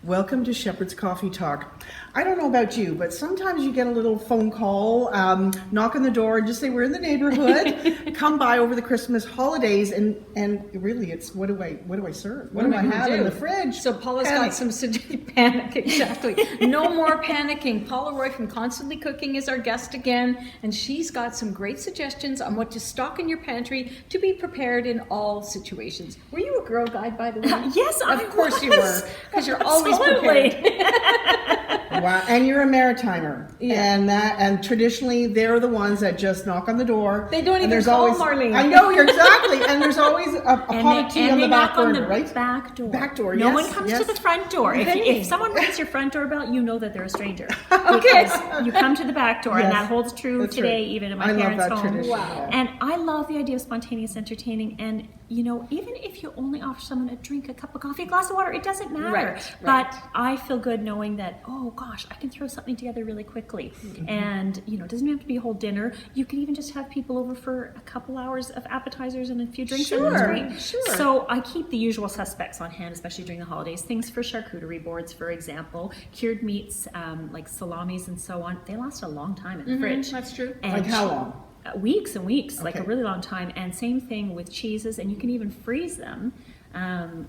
Welcome to Shepherd's Coffee Talk. I don't know about you, but sometimes you get a little phone call, knock on the door and just say, we're in the neighborhood, come by over the Christmas holidays, and really it's, what do I serve? What do I have in the fridge? So Paula's got some panic, exactly. No more panicking. Paula Roy from Constantly Cooking is our guest again, and she's got some great suggestions on what to stock in your pantry to be prepared in all situations. Were you a Girl Guide, by the way? Yes, of course you were, because you're always prepared. Wow, and you're a Maritimer, and traditionally they're the ones that just knock on the door. They don't even call Marlene. I know, you're exactly, and there's always a pot of tea on the back door, right? Back door. Back door. No one comes to the front door. If someone rings your front doorbell, you know that they're a stranger. Okay, you come to the back door, and that holds true today, even in my parents' home. Tradition. Wow. And I love the idea of spontaneous entertaining, and you know, even if you only offer someone a drink, a cup of coffee, a glass of water, it doesn't matter. Right. But I feel good knowing that, oh gosh, I can throw something together really quickly. Mm-hmm. And you know, it doesn't have to be a whole dinner. You can even just have people over for a couple hours of appetizers and a few drinks. Sure, and that's great. sure. So I keep the usual suspects on hand, especially during the holidays. Things for charcuterie boards, for example, cured meats like salamis and so on. They last a long time in the fridge. That's true. And like how long? Weeks and weeks, like a really long time. And same thing with cheeses, and you can even freeze them.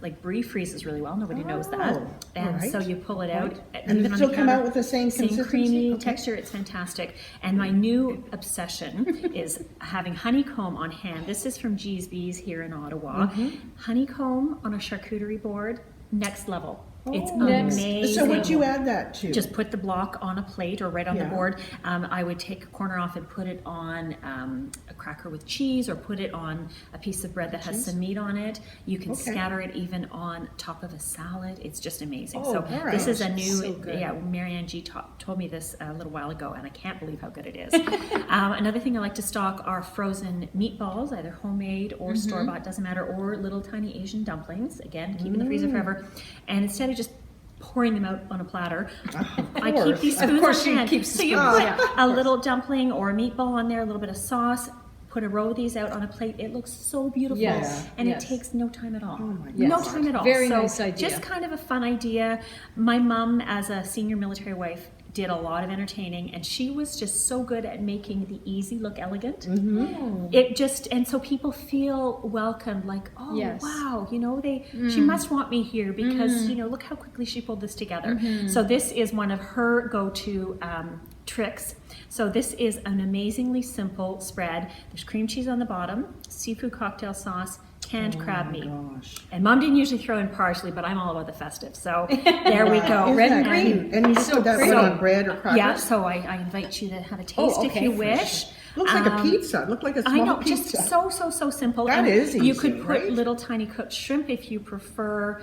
Like brie freezes really well. Nobody knows that. And so you pull it out. And it still come out with the same consistency? Creamy texture. It's fantastic. And my new obsession is having honeycomb on hand. This is from G's Bees here in Ottawa. Honeycomb on a charcuterie board, next level. It's amazing. So would you add that to? Just put the block on a plate or right on the board. I would take a corner off and put it on a cracker with cheese, or put it on a piece of bread that has some meat on it. You can scatter it even on top of a salad. It's just amazing. This is a new, Marianne G told me this a little while ago, and I can't believe how good it is. Another thing I like to stock are frozen meatballs, either homemade or store-bought, doesn't matter, or little tiny Asian dumplings. Again, keep in the freezer forever. And instead of just pouring them out on a platter, I keep these spoons on hand. So you put a little dumpling or a meatball on there, a little bit of sauce, put a row of these out on a plate. It looks so beautiful, and it takes no time at all. Oh my God. No time at all. Very nice idea. Just kind of a fun idea. My mom, as a senior military wife, did a lot of entertaining, and she was just so good at making the easy look elegant. It just, and so people feel welcomed, like, oh wow, you know, she must want me here because you know, look how quickly she pulled this together. So this is one of her go-to tricks. So this is an amazingly simple spread. There's cream cheese on the bottom, seafood cocktail sauce, canned crab meat. And Mom didn't usually throw in parsley, but I'm all about the festive. So there we go. Red and green. And you put that on bread or crackers? Yeah, so I invite you to have a taste if you wish. Looks like a pizza. Look like a small pizza. Just so simple. That is easy. You could put little tiny cooked shrimp if you prefer,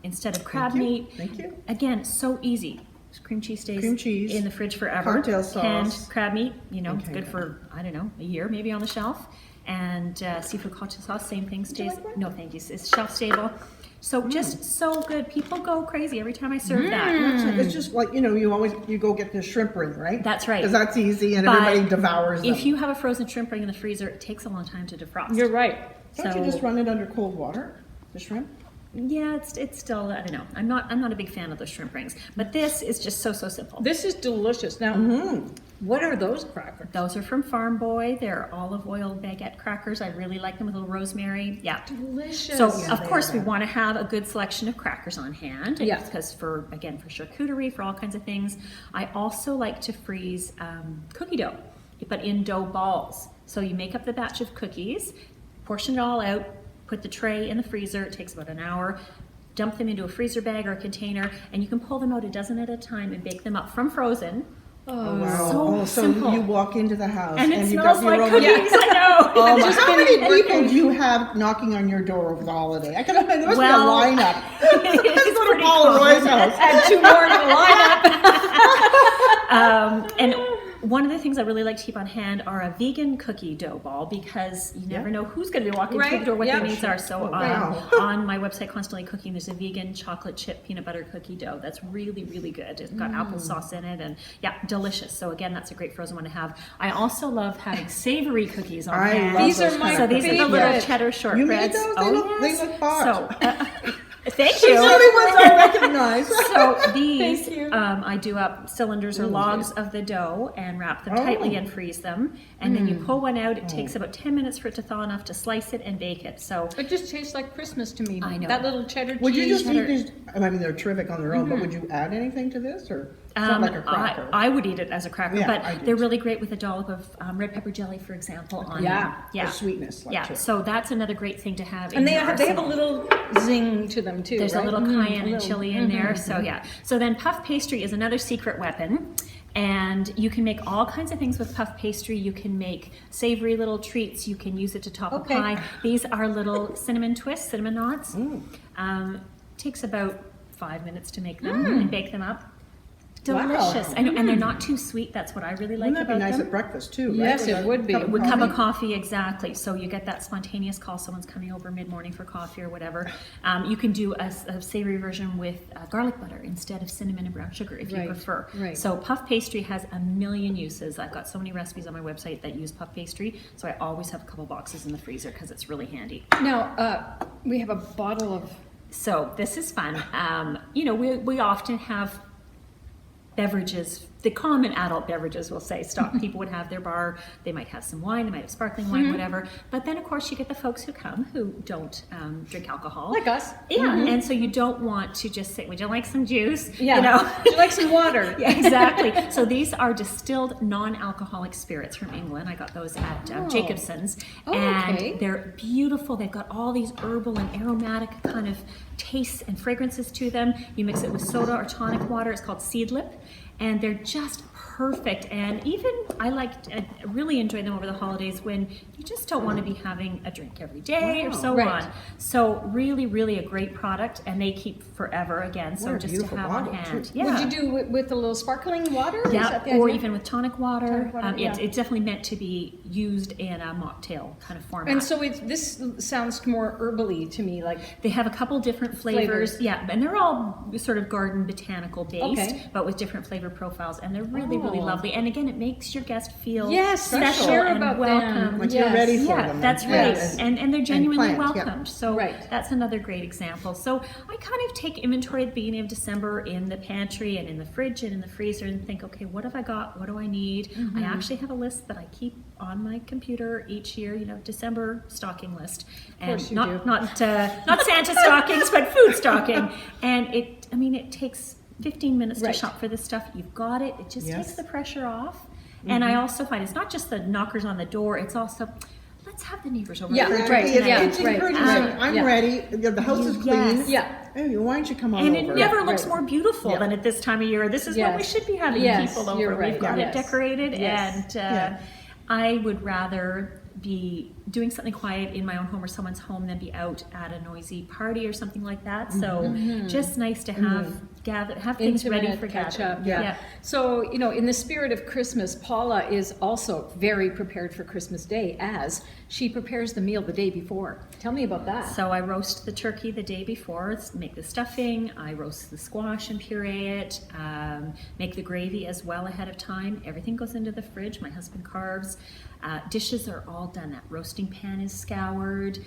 instead of crab meat. Thank you. Again, so easy. Cream cheese stays in the fridge forever. Cocktail sauce. Canned crab meat, you know, good for, I don't know, a year maybe on the shelf. And seafood cocktail sauce, same thing, stays. No, thank you. It's shelf stable. So just so good. People go crazy every time I serve that. It's just like, you know, you go get the shrimp ring, right? That's right. Because that's easy and everybody devours them. If you have a frozen shrimp ring in the freezer, it takes a long time to defrost. You're right. Don't you just run it under cold water, the shrimp? Yeah, it's still, I don't know. I'm not a big fan of the shrimp rings, but this is just so simple. This is delicious. Now, what are those crackers? Those are from Farm Boy. They're olive oil baguette crackers. I really like them with a little rosemary. Yeah, delicious. So of course we want to have a good selection of crackers on hand. Yeah, because for charcuterie, for all kinds of things. I also like to freeze cookie dough, but in dough balls. So you make up the batch of cookies, portion it all out. Put the tray in the freezer. It takes about an hour. Dump them into a freezer bag or a container, and you can pull them out a dozen at a time and bake them up from frozen. Oh, wow. So you walk into the house and it you've smells got your like cookies. I know. How many people do you have knocking on your door over the holiday? I can imagine there must be a lineup. Let's go to Paula Roy's house. Add 2 more to the lineup. And one of the things I really like to keep on hand are a vegan cookie dough ball, because you never know who's going to be walking through the door, what their needs are. So on my website, Constantly Cooking, there's a vegan chocolate chip peanut butter cookie dough that's really, really good. It's got applesauce in it, and delicious. So again, that's a great frozen one to have. I also love having savory cookies on hand. These are my favorite. So these are the little cheddar shortbreads. You made those? They look hot. So, thank you. you. The only ones I recognize. nice. So these, Thank you. I do up cylinders or logs of the dough and wrap them tightly and freeze them. And then you pull one out. It takes about 10 minutes for it to thaw enough to slice it and bake it. So It just tastes like Christmas to me. I know. That little cheddar cheese. Would you just eat cheddar. these? I mean, they're terrific on their own, but would you add anything to this, or it's not like a cracker? I would eat it as a cracker, Yeah, but I do they're too. really great with a dollop of red pepper jelly, for example. On Yeah. them. Yeah. The sweetness, like, yeah. too. So that's another great thing to have. And in they your have a arsenal. little zing to them too. There's right? a little cayenne and little- chili in there. So yeah. So then puff pastry is another secret weapon. And you can make all kinds of things with puff pastry. You can make savory little treats. You can use it to top Okay. a pie. These are little cinnamon twists, cinnamon knots. Takes about 5 minutes to make them and bake them up. Delicious. Wow. I know, and they're not too sweet. That's what I really like Wouldn't that be about nice them. at breakfast too? Right? Yes, With it a would be. cup of With cup of coffee? coffee, exactly. So you get that spontaneous call, someone's coming over mid-morning for coffee or whatever. You can do a savory version with garlic butter instead of cinnamon and brown sugar if you Right, prefer. right. So puff pastry has a million uses. I've got so many recipes on my website that use puff pastry, so I always have a couple boxes in the freezer because it's really handy. Now, we have a bottle of So this is fun. We often have beverages, the common adult beverages, we'll say, people would have their bar, they might have some wine, they might have sparkling wine, whatever. But then, of course, you get the folks who come who don't drink alcohol. like us. Yeah, and so you don't want to just say, would you like some juice? Yeah. You know? Would you like some water? Yeah, exactly. So these are distilled non-alcoholic spirits from England. I got those at Jacobson's. Oh, and okay. they're beautiful. They've got all these herbal and aromatic kind of tastes and fragrances to them. You mix it with soda or tonic water. It's called Seedlip. And they're just perfect. And even I really enjoy them over the holidays when you just don't want to be having a drink every day or so Right. on. So really, really a great product, and they keep forever again. So What a just to beautiful have on bottle, hand. too. Yeah. Would you do with a little sparkling water? Is Yeah, that the or idea? even with tonic water. Tonic water, yeah. It's definitely meant to be used in a mocktail kind of format. And so this sounds more herbally to me, like They have a couple different flavors. Yeah, and they're all sort of garden botanical based, Okay. but with different flavor profiles, and they're really, really Oh. lovely. And again, it makes your guest feel Yes, special share and about welcome. them. Like Yes. you're ready for Yeah, them. that's and- right. Yes. And they're genuinely planned, yeah. welcomed. So Right. that's another great example. So I kind of take inventory at the beginning of December in the pantry and in the fridge and in the freezer and think, okay, what have I got? What do I need? I actually have a list that I keep on my computer each year, December stocking list. And course you not do. not Santa stockings, but food stocking. And it takes 15 minutes Right. to shop for this stuff. You've got it. It just Yes. takes the pressure off. And I also find it's not just the knockers on the door, it's also, let's have the neighbors over Yeah, for right, dinner It's, tonight. it's right. encouraging. Right. I'm Yeah. ready. The house is clean. Yes. Yeah. Hey, why don't you come on And over? it never looks Right. more beautiful Yeah. than at this time of year. This is when we Yes. should be having Yes, people over. you're right. We've got Yes. it decorated, Yes. and Yeah. I would rather be doing something quiet in my own home or someone's home than be out at a noisy party or something like that. So just nice to have things ready Intimate for catch gathering. up. Yeah. So, in the spirit of Christmas, Paula is also very prepared for Christmas Day as she prepares the meal the day before. Tell me about that. So I roast the turkey the day before, make the stuffing, I roast the squash and puree it, make the gravy as well ahead of time. Everything goes into the fridge, my husband carves. Dishes are all done. That roasting pan is scoured.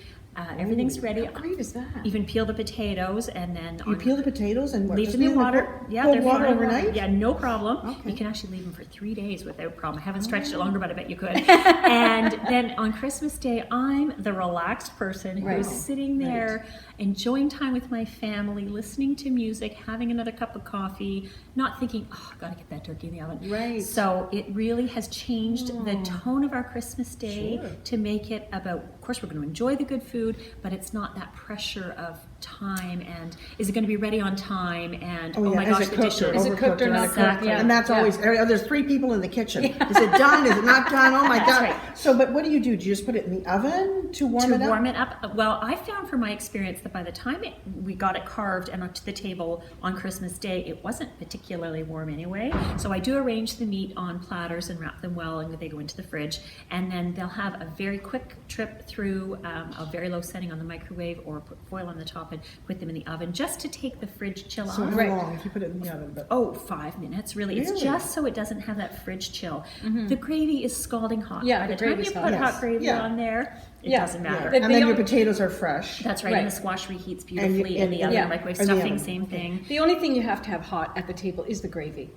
Everything's ready. How great is that? Even peel the potatoes and then You peel the potatoes and what? leave just them in water. Yeah, cold water fine. overnight. Yeah, no problem. Okay. You can actually leave them for 3 days without problem. I haven't stretched it longer, but I bet you could. And then on Christmas Day, I'm the relaxed person who's Right. sitting there enjoying time with my family, listening to music, having another cup of coffee, not thinking, oh, I've got to get that turkey in the oven. Right. So it really has changed the tone of our Christmas Day Sure. to make it about, of course, we're going to enjoy the good food, but it's not that pressure of time and is it going to be ready on time and oh, my is gosh, it the cooked dishes. or Is it cooked or overcooked not undercooked? cooked? Yeah. And that's Yeah. always, there's 3 people in the kitchen. Is it done? Is it not done? Oh my That's God. right. So, but what do? You just put it in the oven to warm it up? warm it up. Well, I found from my experience that by the time we got it carved and onto the table on Christmas Day, it wasn't particularly warm anyway. So I do arrange the meat on platters and wrap them well, and they go into the fridge. And then they'll have a very quick trip through a very low setting on the microwave or put foil on the top and put them in the oven just to take the fridge chill So off. how long if you put it in the oven? But 5 minutes, really. It's Really? just so it doesn't have that fridge chill. The gravy is scalding hot. Yeah, By the the time you gravy's put hot. hot Yes. gravy Yeah. on there, it Yeah. doesn't matter. But and they then your don't- potatoes are fresh. That's right. Right. And the squash reheats And you- beautifully in the and- oven, yeah. microwave In the stuffing, oven. same thing. The only thing you have to have hot at the table is the gravy.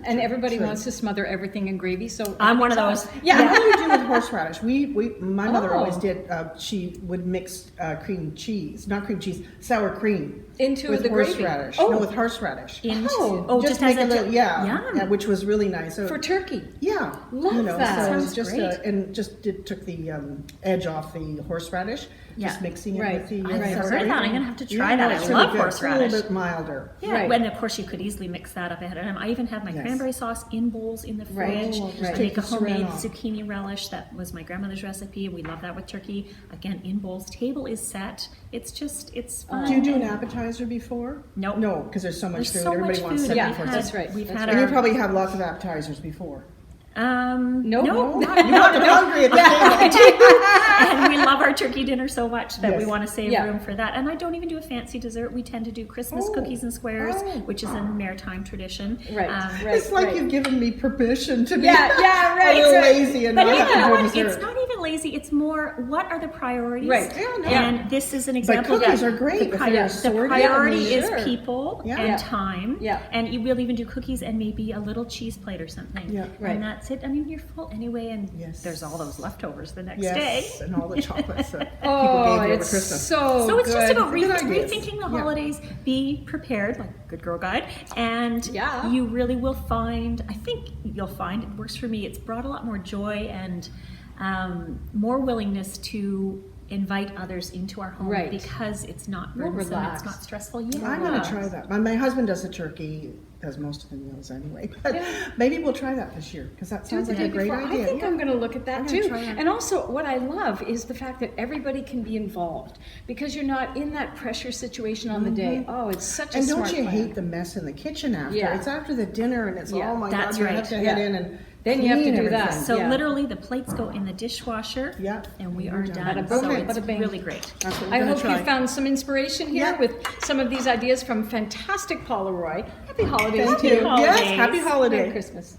And everybody True. wants to smother everything in gravy, so I'm one of everything's those. hot. Yeah. Yeah. What do you do with horseradish? My mother Oh. always did. She would mix not cream cheese, sour cream Into with the gravy. horseradish. Oh. No, with horseradish. Just make as a little, Yum. yeah, which was really nice. So, For turkey. yeah, Love that. So it was Sounds just great. and just took the edge off the horseradish. Yeah. Just mixing it Right. with the. I've never sour heard cream. that. I'm gonna have to try Yeah, that. it's I really love good. It's horseradish. a little bit milder. Yeah, Right. when of course you could easily mix that up ahead of time. I even have my Yes. cranberry sauce in bowls in the Right. fridge. Oh, I right. make a Take the saran homemade off. zucchini relish. That was my grandmother's recipe. We love that with turkey. Again, in bowls. Table is set. It's fun. Do you do an appetizer before? Nope. No, because there's so much There's food. so Everybody much wants food. to Yeah, before. that's right. We've That's had And our you probably have lots of appetizers before. No, no, not You're not hungry at the table. and we love our turkey dinner so much that we Yes. want to save Yeah. room for that. And I don't even do a fancy dessert. We tend to do Christmas Oh. cookies and squares, Oh. which is a maritime tradition. Right. It's like right. you've given me permission to be Yeah, right, a little right. lazy and But not you have to know do what? dessert. It's not even lazy. It's more, what are the priorities? Right. Yeah, no. And this is an But example cookies that are great the, if pri- they're the assorted. priority Yeah, is sure. people Yeah. and Yeah. time. Yeah. And you will even do cookies and maybe a little cheese plate or something. Yeah. Right. And that's it. I mean, you're full anyway, and Yes. there's all those leftovers the next Yes, day. and all the chocolates that people Oh, gave you over it's Christmas. so So it's just good. about Good ideas. rethinking the Yeah. holidays. Be prepared, like Good Girl Guide, and Yeah. you really will find. I think you'll find it works for me. It's brought a lot more joy and more willingness to invite others into our home Right. because it's not More burdensome, relaxed. it's not stressful. Yeah, I'm going to try that. My husband does the turkey, does most of the meals anyway. But maybe we'll try that this year because that sounds like a great idea. I think Yeah. I'm going to look at that I'm gonna too. try that. And also, what I love is the fact that everybody can be involved because you're not in that pressure situation on the day. Oh, it's such a And smart don't you plan. hate the mess in the kitchen after? Yeah. It's after the dinner and it's, Yeah. oh my That's God, you right. have to head Yeah. in and Then you have to clean do that. everything. So Yeah. literally, the plates go in the dishwasher, Yeah. and we You're are done. done. Bada So boom, it's bada bing. really great. That's what we're I gonna hope try. you found some inspiration here Yeah. with some of these ideas from fantastic Paula Roy. Happy holidays Thank to you. you. Yes, holidays. happy holiday. Merry Christmas.